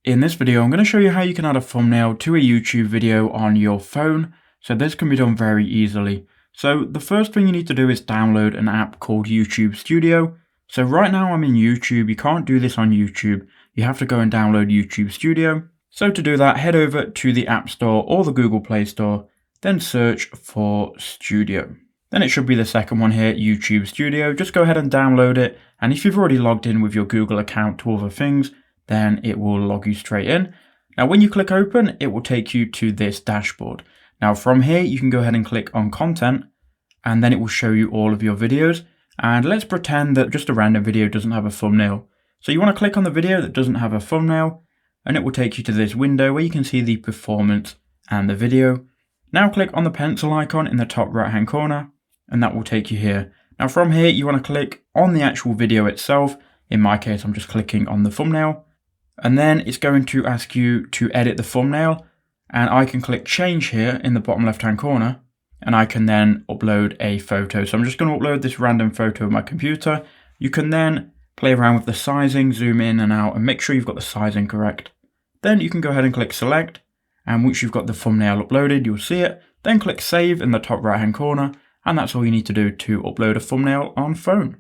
In this video, I'm going to show you how you can add a thumbnail to a YouTube video on your phone. So this can be done very easily. So the first thing you need to do is download an app called YouTube Studio. So right now I'm in YouTube. You can't do this on YouTube. You have to go and download YouTube Studio. So to do that, head over to the App Store or the Google Play Store, then search for Studio. Then it should be the second one here, YouTube Studio. Just go ahead and download it. And if you've already logged in with your Google account to other things, then it will log you straight in. Now, when you click open, it will take you to this dashboard. Now, from here, you can go ahead and click on content, and then it will show you all of your videos. And let's pretend that just a random video doesn't have a thumbnail. So you want to click on the video that doesn't have a thumbnail, and it will take you to this window where you can see the performance and the video. Now click on the pencil icon in the top right-hand corner, and that will take you here. Now from here, you want to click on the actual video itself. In my case, I'm just clicking on the thumbnail. And then it's going to ask you to edit the thumbnail, and I can click change here in the bottom left hand corner, and I can then upload a photo. So I'm just going to upload this random photo of my computer. You can then play around with the sizing, zoom in and out, and make sure you've got the sizing correct. Then you can go ahead and click select, and once you've got the thumbnail uploaded, you'll see it. Then click save in the top right hand corner, and that's all you need to do to upload a thumbnail on phone.